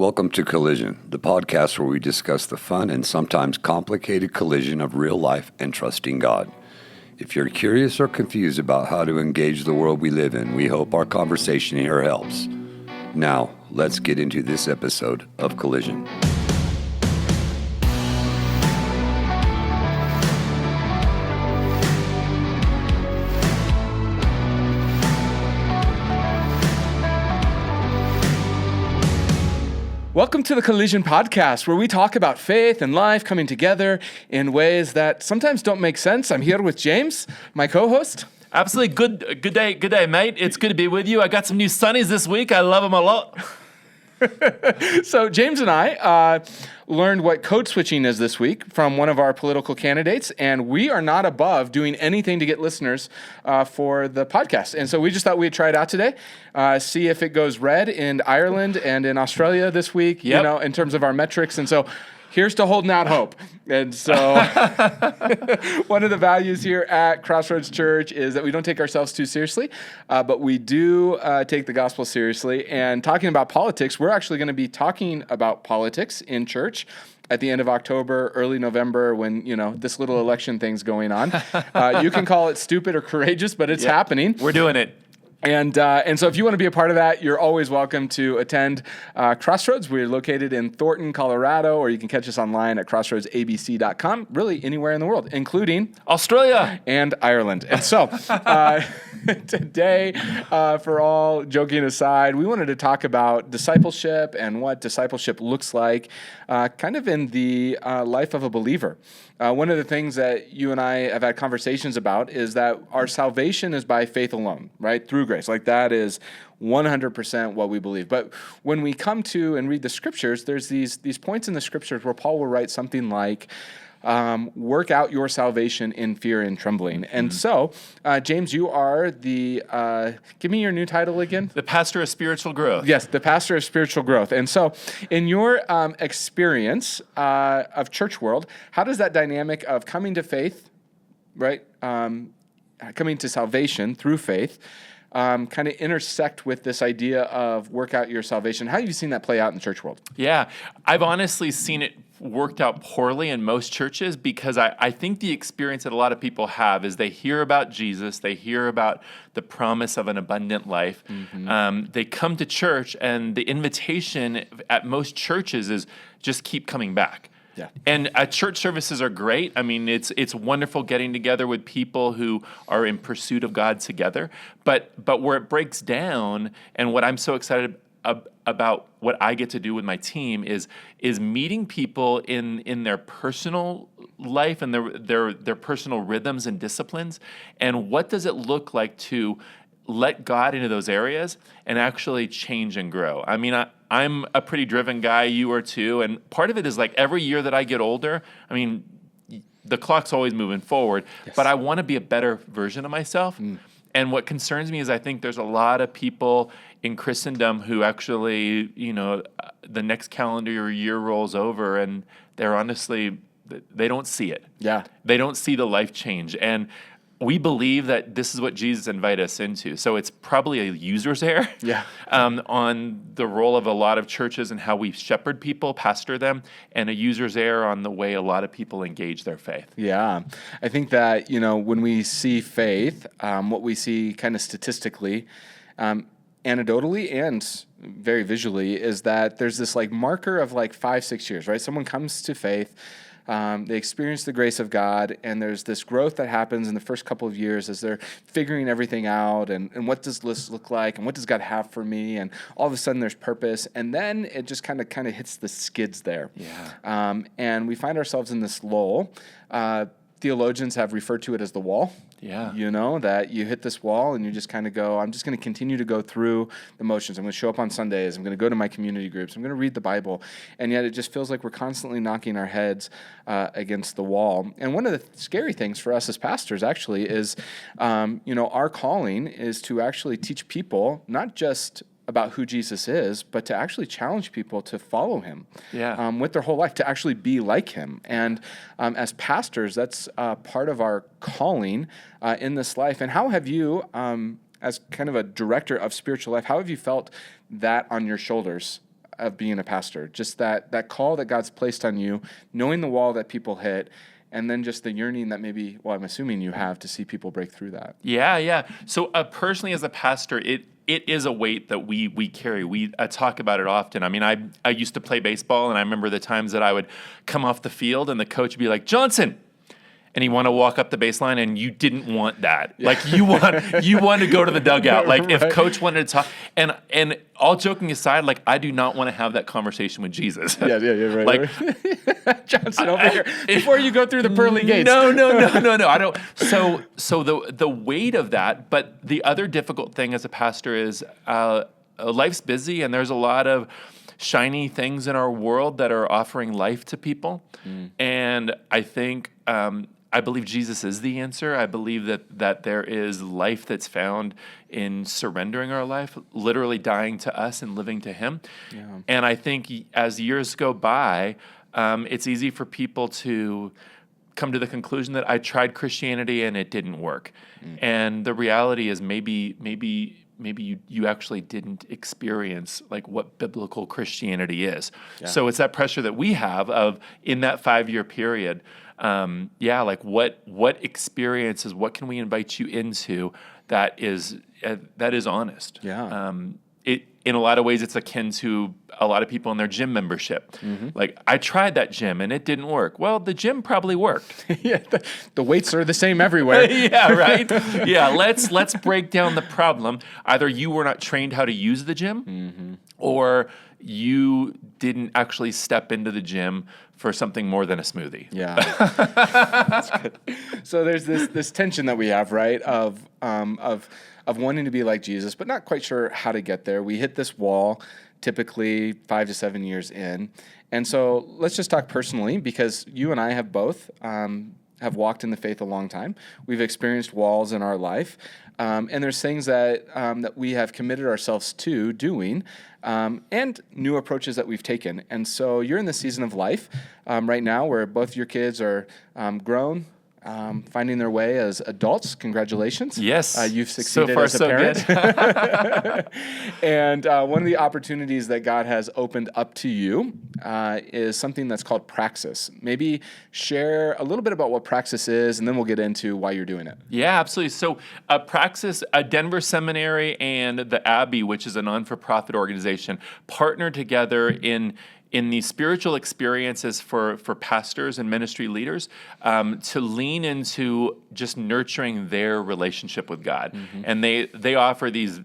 Welcome to Collision, the podcast where we discuss the fun and sometimes complicated collision of real life and trusting God. If you're curious or confused about how to engage the world we live in, we hope our conversation here helps. Now, let's get into this episode of Collision. Welcome to the Collision Podcast, where we talk about faith and life coming together in ways that sometimes don't make sense. I'm here with James, my co-host. Absolutely. Good day, mate. It's good to be with you. I got some new sunnies this week. I love them a lot. So James and I learned what code switching is this week from one of our political candidates, and we are not above doing anything to get listeners for the podcast. And so we just thought we'd try it out today, see if it goes red in Ireland and in Australia this week, Yep. in terms of our metrics. And so here's to holding out hope. And so one of the values here at Crossroads Church is that we don't take ourselves too seriously, but we do take the gospel seriously. And talking about politics, we're actually going to be talking about politics in church at the end of October, early November, when, this little election thing's going on. You can call it stupid or courageous, but it's happening. We're doing it. And so if you want to be a part of that, you're always welcome to attend Crossroads. We're located in Thornton, Colorado, or you can catch us online at crossroadsabc.com, really anywhere in the world, including Australia and Ireland. And so today, for all joking aside, we wanted to talk about discipleship and what discipleship looks like kind of in the life of a believer. One of the things that you and I have had conversations about is that our salvation is by faith alone, right? Through grace. Like that is 100% what we believe. But when we come to and read the scriptures, there's these points in the scriptures where Paul will write something like, work out your salvation in fear and trembling. And so, James, you are give me your new title again. The pastor of spiritual growth. Yes, the pastor of spiritual growth. And so in your experience of church world, how does that dynamic of coming to faith, right, coming to salvation through faith, kind of intersect with this idea of work out your salvation? How have you seen that play out in the church world? Yeah, I've honestly seen it worked out poorly in most churches because I think the experience that a lot of people have is they hear about Jesus, they hear about the promise of an abundant life. Mm-hmm. They come to church, and the invitation at most churches is just keep coming back. Yeah. And church services are great. I mean, it's wonderful getting together with people who are in pursuit of God together. But where it breaks down, and what I'm so excited about what I get to do with my team is meeting people in their personal life and their personal rhythms and disciplines, and what does it look like to let God into those areas and actually change and grow. I mean, I'm a pretty driven guy, you are too, and part of it is like every year that I get older, I mean, the clock's always moving forward, yes, but I want to be a better version of myself. And what concerns me is I think there's a lot of people in Christendom who actually, the next calendar year rolls over and they're honestly, they don't see it. Yeah. They don't see the life change. And we believe that this is what Jesus invited us into. So it's probably a user's error on the role of a lot of churches and how we shepherd people, pastor them, and a user's error on the way a lot of people engage their faith. Yeah. I think that, when we see faith, what we see kind of statistically, anecdotally and very visually, is that there's this like marker of like 5-6 years, right? Someone comes to faith, they experience the grace of God, and there's this growth that happens in the first couple of years as they're figuring everything out, and what does this look like, and what does God have for me, and all of a sudden there's purpose, and then it just kind of hits the skids there. Yeah. And we find ourselves in this lull. Theologians have referred to it as the wall. Yeah. That you hit this wall and you just kind of go, I'm just going to continue to go through the motions. I'm going to show up on Sundays. I'm going to go to my community groups. I'm going to read the Bible. And yet it just feels like we're constantly knocking our heads against the wall. And one of the scary things for us as pastors actually is, our calling is to actually teach people not just about who Jesus is, but to actually challenge people to follow him with their whole life, to actually be like him. And as pastors, that's part of our calling in this life. And how have you, as kind of a director of spiritual life, how have you felt that on your shoulders of being a pastor? Just that call that God's placed on you, knowing the wall that people hit, and then just the yearning that maybe, well, I'm assuming you have to see people break through that. Yeah. So personally, as a pastor, it is a weight that we carry. We talk about it often. I mean, I used to play baseball, and I remember the times that I would come off the field, and the coach would be like, Johnson. And you want to walk up the baseline, and you didn't want that. Yeah. Like you want to go to the dugout. Like right. If coach wanted to talk, and all joking aside, like I do not want to have that conversation with Jesus. Yeah, right. Like Johnson over here before you go through the pearly gates. No. I don't. So the weight of that. But the other difficult thing as a pastor is life's busy, and there's a lot of shiny things in our world that are offering life to people. And I think. I believe Jesus is the answer. I believe that there is life that's found in surrendering our life, literally dying to us and living to Him. Yeah. And I think as years go by, it's easy for people to come to the conclusion that I tried Christianity and it didn't work. And the reality is maybe you actually didn't experience like what biblical Christianity is. Yeah. So it's that pressure that we have of in that 5-year period. Like what experiences, what can we invite you into that is honest? Yeah. In a lot of ways, it's akin to a lot of people in their gym membership. Mm-hmm. Like, I tried that gym and it didn't work. Well, the gym probably worked. Yeah, the weights are the same everywhere. Yeah, right. Yeah, let's break down the problem. Either you were not trained how to use the gym, or you didn't actually step into the gym for something more than a smoothie. Yeah, that's good. So there's this tension that we have, right? Of wanting to be like Jesus, but not quite sure how to get there. We hit this wall typically 5 to 7 years in. And so let's just talk personally, because you and I have both have walked in the faith a long time. We've experienced walls in our life. And there's things that we have committed ourselves to doing, and new approaches that we've taken. And so you're in the season of life right now where both your kids are grown, finding their way as adults. Congratulations. Yes. You've succeeded so far, as a parent. And one of the opportunities that God has opened up to you is something that's called Praxis. Maybe share a little bit about what Praxis is, and then we'll get into why you're doing it. Yeah, absolutely. So Praxis, a Denver Seminary and the Abbey, which is a non-for-profit organization, partner together in these spiritual experiences for pastors and ministry leaders to lean into just nurturing their relationship with God. Mm-hmm. And they offer these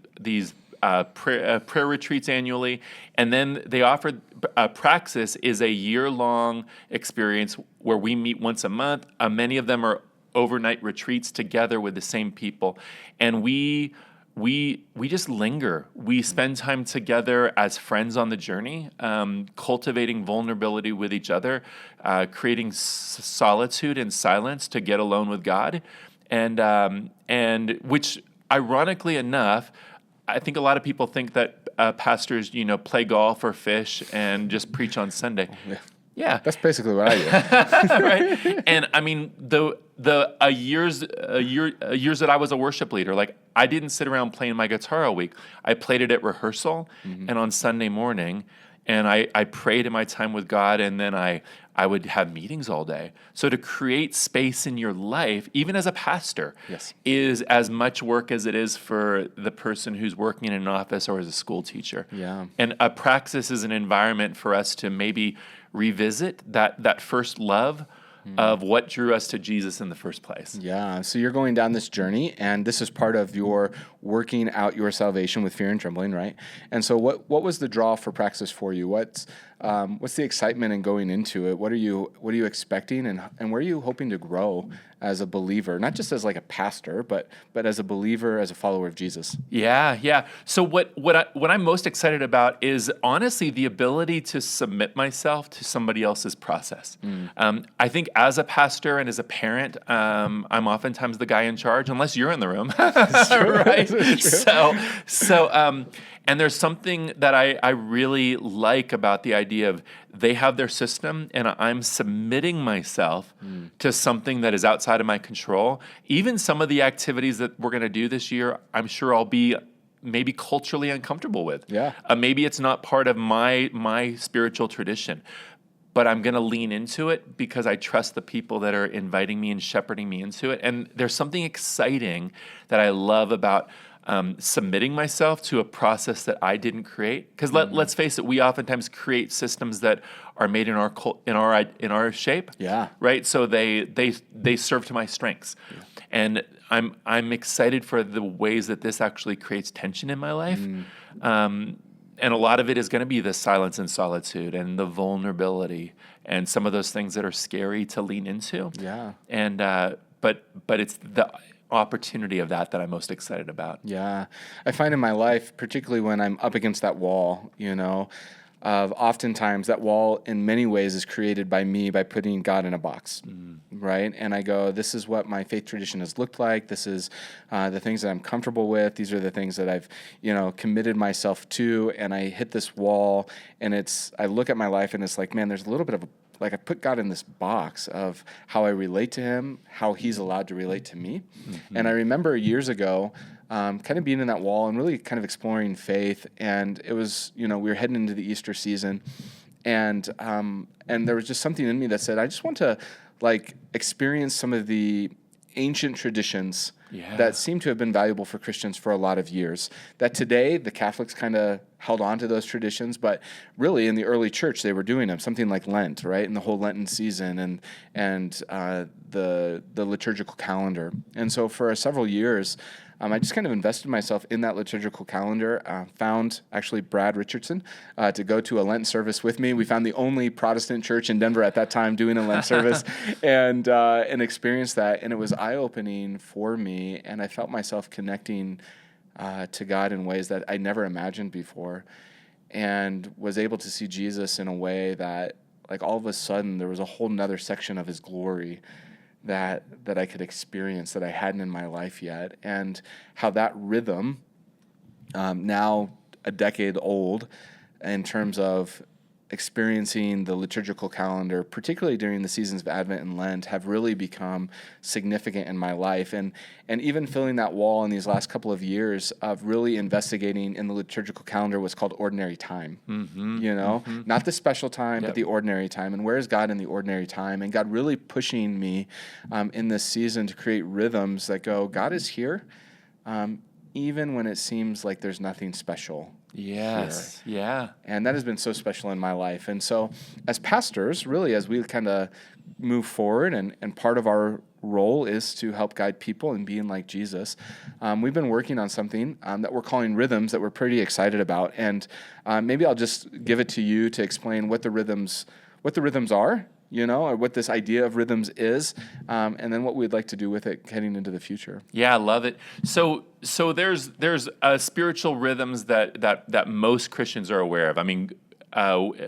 prayer retreats annually, and then they offer Praxis is a year-long experience where we meet once a month. Many of them are overnight retreats together with the same people, and we just linger. We spend time together as friends on the journey, cultivating vulnerability with each other, creating solitude and silence to get alone with God, and which, ironically enough, I think a lot of people think that pastors, play golf or fish and just preach on Sunday. Yeah, that's basically what I do. Right, and I mean the years that I was a worship leader, like I didn't sit around playing my guitar all week. I played it at rehearsal and on Sunday morning, and I prayed in my time with God, and then I would have meetings all day. So to create space in your life, even as a pastor, yes, is as much work as it is for the person who's working in an office or as a school teacher. Yeah, and a Praxis is an environment for us to maybe revisit that first love of what drew us to Jesus in the first place. Yeah, so you're going down this journey, and this is part of your working out your salvation with fear and trembling, right? And so what was the draw for Praxis for you? What's the excitement in going into it? What are you expecting, and where are you hoping to grow as a believer, not just as like a pastor, but as a believer, as a follower of Jesus? Yeah. So what I'm most excited about is honestly the ability to submit myself to somebody else's process. I think as a pastor and as a parent, I'm oftentimes the guy in charge, unless you're in the room, right? So and there's something that I really like about the idea of they have their system and I'm submitting myself to something that is outside of my control. Even some of the activities that we're going to do this year, I'm sure I'll be maybe culturally uncomfortable with. Yeah. Maybe it's not part of my spiritual tradition, but I'm going to lean into it because I trust the people that are inviting me and shepherding me into it. And there's something exciting that I love about submitting myself to a process that I didn't create. Because let's face it, we oftentimes create systems that are made in our shape. Yeah. Right. So they serve to my strengths, and I'm excited for the ways that this actually creates tension in my life. And a lot of it is going to be the silence and solitude and the vulnerability and some of those things that are scary to lean into. Yeah. And but it's the opportunity of that I'm most excited about. Yeah. I find in my life, particularly when I'm up against that wall, of oftentimes that wall in many ways is created by me by putting God in a box, right? And I go, this is what my faith tradition has looked like. This is the things that I'm comfortable with. These are the things that I've, committed myself to. And I hit this wall, and I look at my life, and it's like, man, there's a little bit of I put God in this box of how I relate to him, how he's allowed to relate to me. And I remember years ago, kind of being in that wall and really kind of exploring faith. And it was, we were heading into the Easter season, and there was just something in me that said, I just want to experience some of the ancient traditions that seem to have been valuable for Christians for a lot of years. That today the Catholics kind of held on to those traditions, but really in the early church they were doing them. Something like Lent, right, and the whole Lenten season, and the liturgical calendar. And so for several years, I just kind of invested myself in that liturgical calendar, found actually Brad Richardson to go to a Lent service with me. We found the only Protestant church in Denver at that time doing a Lent service, and experienced that. And it was eye-opening for me, and I felt myself connecting to God in ways that I never imagined before, and was able to see Jesus in a way that, all of a sudden, there was a whole nother section of his glory that I could experience that I hadn't in my life yet, and how that rhythm, now a decade old, in terms of experiencing the liturgical calendar, particularly during the seasons of Advent and Lent, have really become significant in my life. And even filling that wall in these last couple of years of really investigating in the liturgical calendar what's called ordinary time, not the special time, but the ordinary time. And where is God in the ordinary time? And God really pushing me in this season to create rhythms that go, God is here, even when it seems like there's nothing special. Yes. Here. Yeah. And that has been so special in my life. And so as pastors, really, as we kind of move forward, and part of our role is to help guide people in being like Jesus, we've been working on something that we're calling rhythms that we're pretty excited about. And maybe I'll just give it to you to explain what the rhythms are, or what this idea of rhythms is, and then what we'd like to do with it heading into the future. Yeah, I love it. So there's spiritual rhythms that most Christians are aware of. I mean,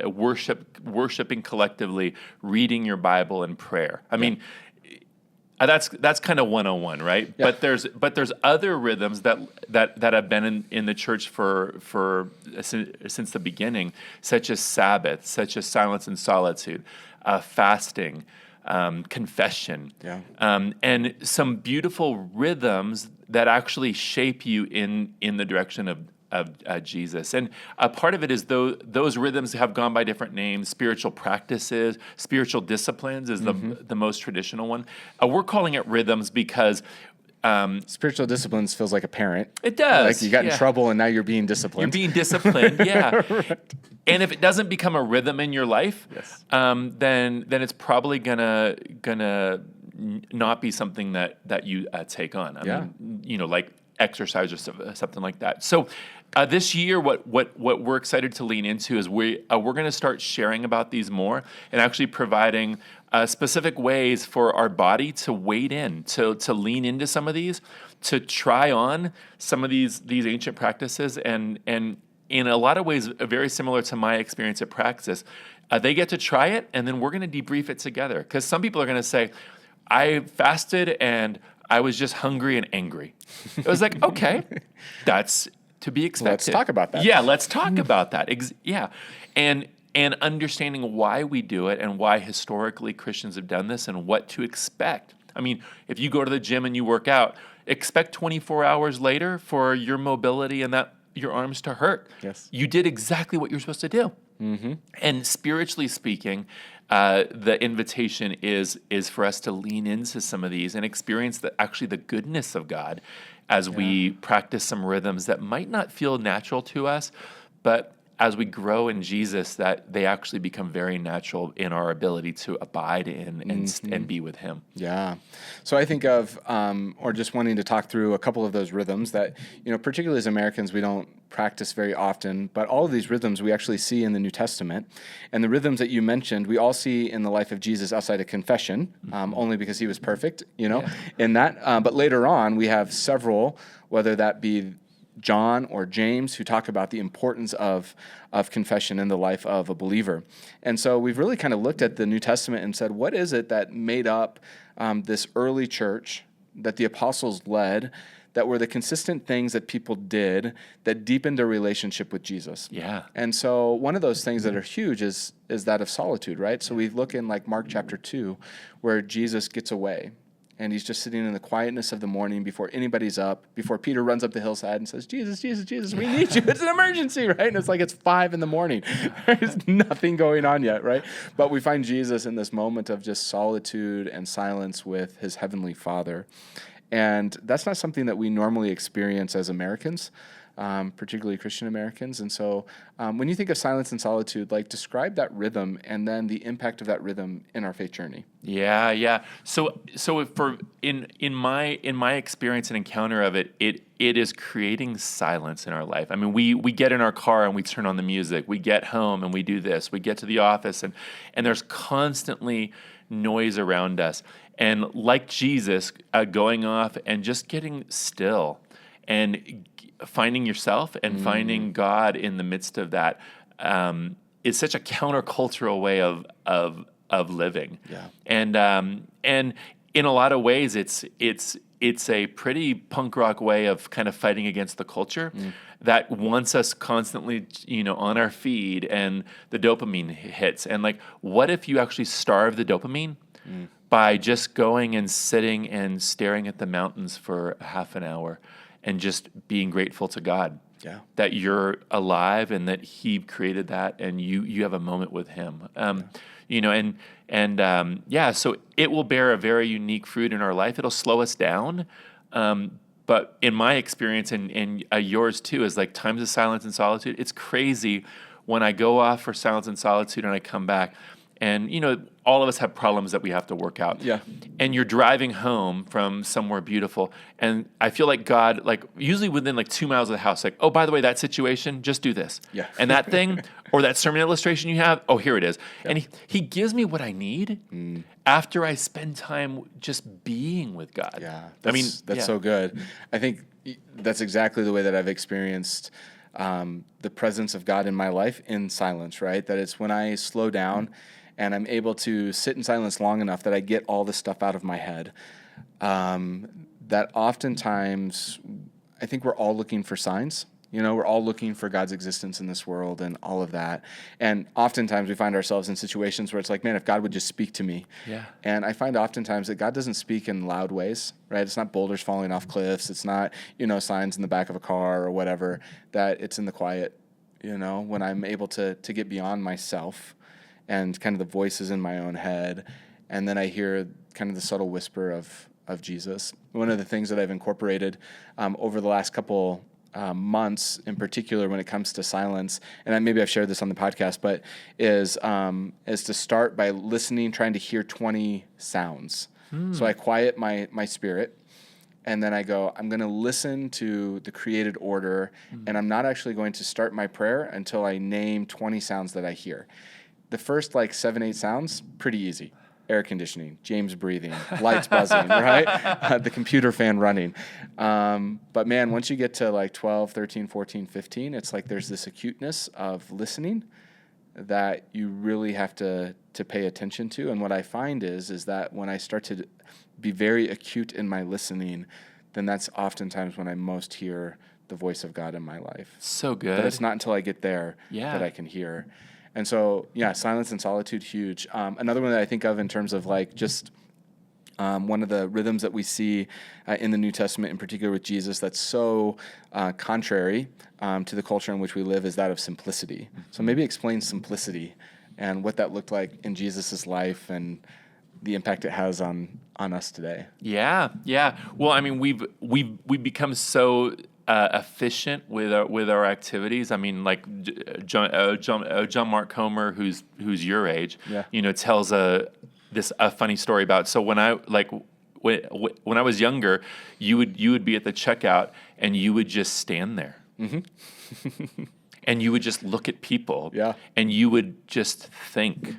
worshiping collectively, reading your Bible, and prayer. I mean, that's kind of 101, right? Yeah. But there's other rhythms that have been in the church for since the beginning, such as Sabbath, such as silence and solitude, fasting, confession, and some beautiful rhythms that actually shape you in the direction of Jesus. And a part of it is those rhythms have gone by different names. Spiritual practices, spiritual disciplines is the most traditional one. We're calling it rhythms because spiritual disciplines feels like a parent. It does. Like you got in trouble and now you're being disciplined. You're being disciplined, yeah. Right. And if it doesn't become a rhythm in your life, then it's probably gonna not be something that you take on. I mean, like exercise or something like that. So this year, what we're excited to lean into is we're going to start sharing about these more and actually providing specific ways for our body to wade in, to lean into some of these, to try on some of these ancient practices, and in a lot of ways very similar to my experience at Praxis. They get to try it, and then we're going to debrief it together. Because some people are going to say, I fasted and I was just hungry and angry. It was like, okay, that's to be expected. Let's talk about that. Yeah, let's talk about that. And understanding why we do it and why historically Christians have done this and what to expect. I mean, if you go to the gym and you work out, expect 24 hours later for your mobility and that your arms to hurt. Yes. You did exactly what you're supposed to do. Mm-hmm. And spiritually speaking, the invitation is for us to lean into some of these and experience the goodness of God as we practice some rhythms that might not feel natural to us, but as we grow in Jesus, that they actually become very natural in our ability to abide in and be with Him. Yeah. So I think of, or just wanting to talk through a couple of those rhythms that, particularly as Americans, we don't practice very often, but all of these rhythms we actually see in the New Testament. And the rhythms that you mentioned, we all see in the life of Jesus outside of confession, only because He was perfect, in that. But later on, we have several, whether that be John or James, who talk about the importance of confession in the life of a believer. And so we've really kind of looked at the New Testament and said, what is it that made up this early church that the apostles led, that were the consistent things that people did that deepened their relationship with Jesus? Yeah. And so one of those things that are huge is that of solitude, right? So we look in like Mark chapter 2, where Jesus gets away. And He's just sitting in the quietness of the morning before anybody's up, before Peter runs up the hillside and says, Jesus, Jesus, Jesus, we need you. It's an emergency, right? And it's like it's 5 a.m. There's nothing going on yet, right? But we find Jesus in this moment of just solitude and silence with His heavenly Father. And that's not something that we normally experience as Americans, particularly Christian Americans. And so when you think of silence and solitude, like describe that rhythm and then the impact of that rhythm in our faith journey. Yeah. So for in my experience and encounter of it is creating silence in our life. I mean, we get in our car and we turn on the music. We get home and we do this. We get to the office and there's constantly noise around us. And like Jesus, going off and just getting still and finding yourself and finding God in the midst of that is such a countercultural way of living. Yeah. And in a lot of ways, it's a pretty punk rock way of kind of fighting against the culture that wants us constantly, on our feed, and the dopamine hits. And like, what if you actually starve the dopamine by just going and sitting and staring at the mountains for half an hour and just being grateful to God that you're alive and that He created that and you have a moment with Him. So it will bear a very unique fruit in our life. It'll slow us down. But in my experience and yours too, is like times of silence and solitude. It's crazy when I go off for silence and solitude and I come back. And, all of us have problems that we have to work out. Yeah. And you're driving home from somewhere beautiful. And I feel like God, like usually within like 2 miles of the house, like, oh, by the way, that situation, just do this. Yeah. And that thing or that sermon illustration you have, oh, here it is. Yeah. And he gives me what I need after I spend time just being with God. Yeah. That's so good. I think that's exactly the way that I've experienced the presence of God in my life in silence, right? That it's when I slow down and I'm able to sit in silence long enough that I get all this stuff out of my head. That oftentimes, I think we're all looking for signs. We're all looking for God's existence in this world and all of that. And oftentimes we find ourselves in situations where it's like, man, if God would just speak to me. Yeah. And I find oftentimes that God doesn't speak in loud ways, right? It's not boulders falling off cliffs. It's not, signs in the back of a car or whatever, that it's in the quiet, when I'm able to get beyond myself and kind of the voices in my own head. And then I hear kind of the subtle whisper of Jesus. One of the things that I've incorporated over the last couple months in particular when it comes to silence, and maybe I've shared this on the podcast, but is to start by listening, trying to hear 20 sounds. So I quiet my spirit, and then I go, I'm going to listen to the created order, and I'm not actually going to start my prayer until I name 20 sounds that I hear. The first 7, 8 sounds, pretty easy. Air conditioning, James breathing, lights buzzing, right? The computer fan running. But man, once you get to 12, 13, 14, 15, it's like there's this acuteness of listening that you really have to pay attention to. And what I find is that when I start to be very acute in my listening, then that's oftentimes when I most hear the voice of God in my life. So good. But it's not until I get there that I can hear. And so, silence and solitude, huge. Another one that I think of in terms of just One of the rhythms that we see in the New Testament, in particular with Jesus, that's so contrary to the culture in which we live is that of simplicity. So maybe explain simplicity and what that looked like in Jesus' life and the impact it has on us today. Yeah. Well, I mean, we've become so efficient with our activities. I mean, like John Mark Comer, who's your age, tells a funny story about. So when I was younger, you would be at the checkout and you would just stand there. Mm-hmm. And you would just look at people. Yeah. And you would just think.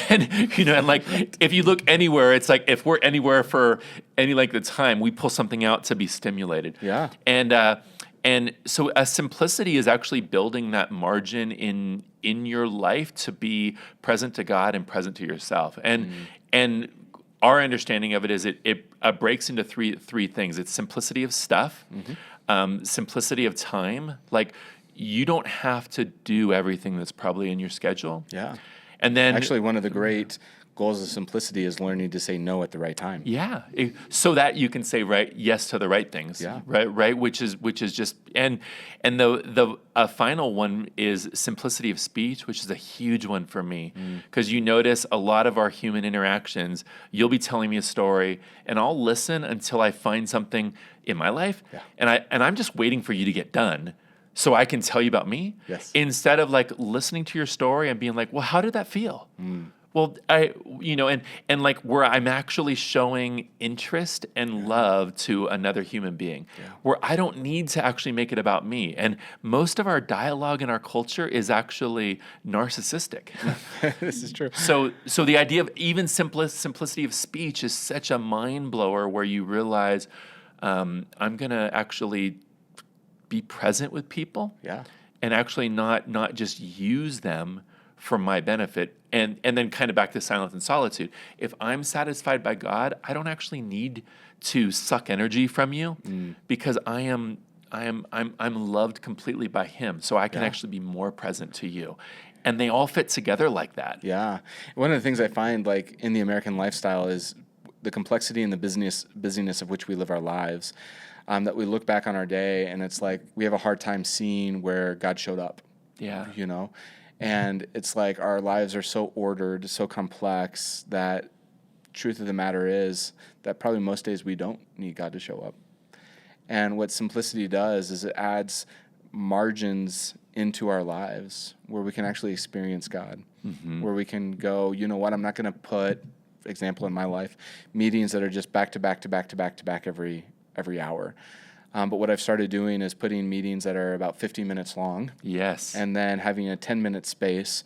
And and like if you look anywhere, it's like if we're anywhere for any length of time, we pull something out to be stimulated. Yeah. And so a simplicity is actually building that margin in your life to be present to God and present to yourself. And our understanding of it is it breaks into three things. It's simplicity of stuff, simplicity of time. Like you don't have to do everything that's probably in your schedule. Yeah. And then actually one of the great goals of simplicity is learning to say no at the right time. Yeah. So that you can say yes to the right things. Yeah. Right. Which is just and the final one is simplicity of speech, which is a huge one for me. Because you notice a lot of our human interactions, you'll be telling me a story and I'll listen until I find something in my life. Yeah. And I'm just waiting for you to get done so I can tell you about me. Yes. Instead of like listening to your story and being like, well, how did that feel? Well, and like where I'm actually showing interest and love to another human being, where I don't need to actually make it about me. And most of our dialogue in our culture is actually narcissistic. This is true. So the idea of even simplicity of speech is such a mind blower where you realize I'm gonna actually be present with people, and actually not just use them for my benefit, and then kind of back to silence and solitude. If I'm satisfied by God, I don't actually need to suck energy from you because I'm loved completely by Him, so I can actually be more present to you. And they all fit together like that. Yeah, one of the things I find like in the American lifestyle is the complexity and the busyness of which we live our lives. That we look back on our day and it's like we have a hard time seeing where God showed up. Yeah. And it's like our lives are so ordered, so complex that truth of the matter is that probably most days we don't need God to show up. And what simplicity does is it adds margins into our lives where we can actually experience God, where we can go, you know what, I'm not going to put, for example, in my life, meetings that are just back to back to back to back to back every hour. But what I've started doing is putting meetings that are about 50 minutes long. Yes. And then having a 10-minute space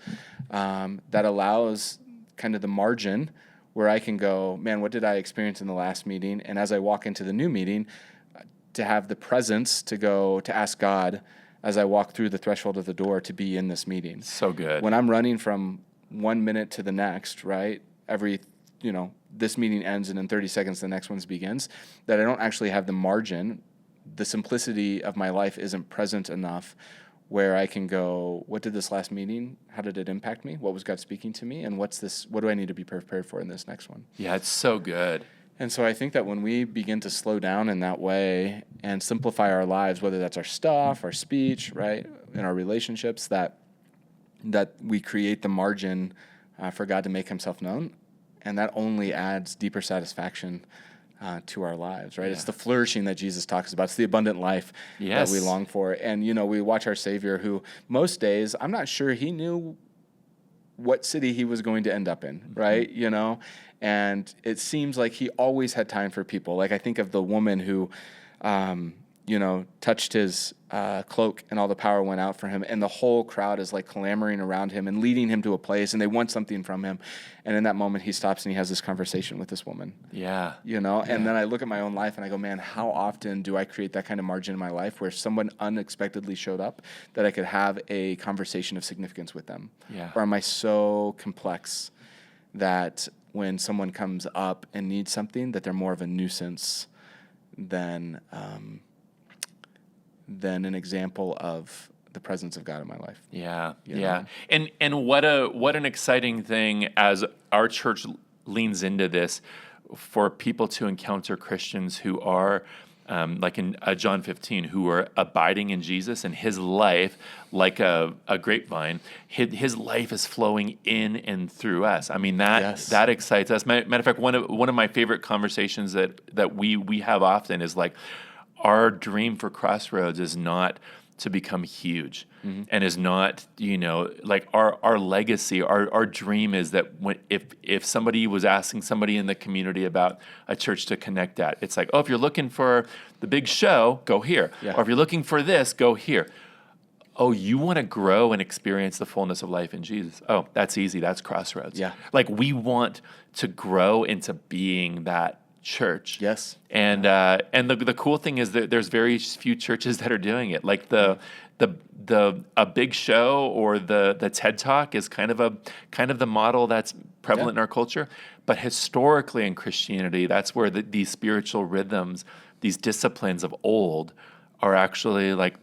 that allows kind of the margin where I can go, man, what did I experience in the last meeting? And as I walk into the new meeting, to have the presence to go to ask God as I walk through the threshold of the door to be in this meeting. So good. When I'm running from 1 minute to the next, right, this meeting ends and in 30 seconds the next one begins, that I don't actually have the margin. The simplicity of my life isn't present enough where I can go, what did this last meeting, how did it impact me? What was God speaking to me? And what do I need to be prepared for in this next one? Yeah, it's so good. And so I think that when we begin to slow down in that way and simplify our lives, whether that's our stuff, our speech, right, in our relationships, that we create the margin for God to make Himself known. And that only adds deeper satisfaction to our lives, right? Yeah. It's the flourishing that Jesus talks about. It's the abundant life that we long for. And, we watch our Savior who most days, I'm not sure He knew what city He was going to end up in, right? And it seems like He always had time for people. Like I think of the woman who, touched His cloak and all the power went out for Him. And the whole crowd is like clamoring around Him and leading Him to a place and they want something from Him. And in that moment, He stops and He has this conversation with this woman. Yeah. And then I look at my own life and I go, man, how often do I create that kind of margin in my life where someone unexpectedly showed up that I could have a conversation of significance with them? Yeah. Or am I so complex that when someone comes up and needs something that they're more of a nuisance than an example of the presence of God in my life. Yeah, yeah. And what an exciting thing as our church leans into this. for people to encounter Christians who are, like in John 15, who are abiding in Jesus and his life, like a grapevine, his life is flowing in and through us. I mean, that excites us. Matter of fact, one of my favorite conversations that we have often is like, our dream for Crossroads is not to become huge, and is not, like our legacy, our dream is that if somebody was asking somebody in the community about a church to connect at, it's like, oh, if you're looking for the big show, go here. Yeah. Or if you're looking for this, go here. Oh, you want to grow and experience the fullness of life in Jesus? Oh, that's easy. That's Crossroads. Yeah. Like, we want to grow into being that church. Yes. And the cool thing is that there's very few churches that are doing it. Like a big show or the TED Talk is kind of the model that's prevalent in our culture. But historically in Christianity, that's where these spiritual rhythms, these disciplines of old, are actually like,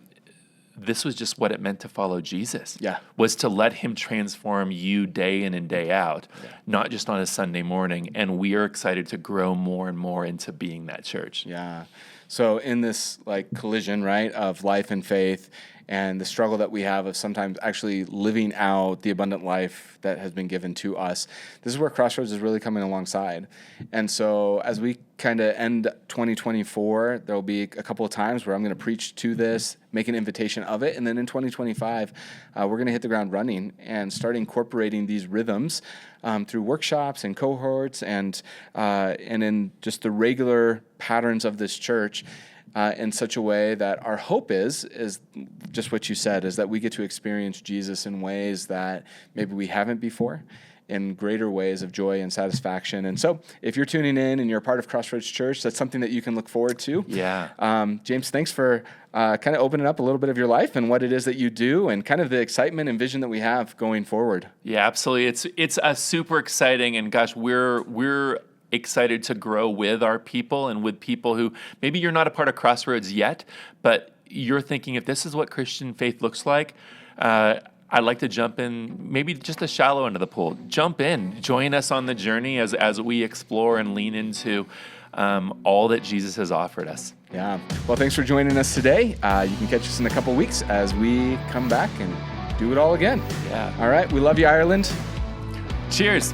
this was just what it meant to follow Jesus. Yeah. Was to let him transform you day in and day out, not just on a Sunday morning. And we are excited to grow more and more into being that church. Yeah. So in this like collision, right, of life and faith, and the struggle that we have of sometimes actually living out the abundant life that has been given to us, this is where Crossroads is really coming alongside. And so as we kind of end 2024, there will be a couple of times where I'm going to preach to this, make an invitation of it, and then in 2025, we're going to hit the ground running and start incorporating these rhythms through workshops and cohorts and in just the regular patterns of this church. In such a way that our hope is just what you said, is that we get to experience Jesus in ways that maybe we haven't before, in greater ways of joy and satisfaction. And so if you're tuning in and you're a part of Crossroads Church, that's something that you can look forward to. Yeah. James, thanks for kind of opening up a little bit of your life and what it is that you do and kind of the excitement and vision that we have going forward. Yeah, absolutely. It's super exciting, and gosh, we're excited to grow with our people and with people who maybe you're not a part of Crossroads yet, but you're thinking, if this is what Christian faith looks like, I'd like to jump in, maybe just a shallow end of the pool. Jump in, join us on the journey as we explore and lean into all that Jesus has offered us. Yeah. Well, thanks for joining us today. You can catch us in a couple weeks as we come back and do it all again. Yeah. All right. We love you, Ireland. Cheers.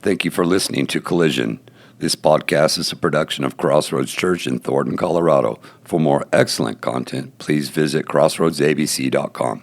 Thank you for listening to Collision. This podcast is a production of Crossroads Church in Thornton, Colorado. For more excellent content, please visit crossroadsabc.com.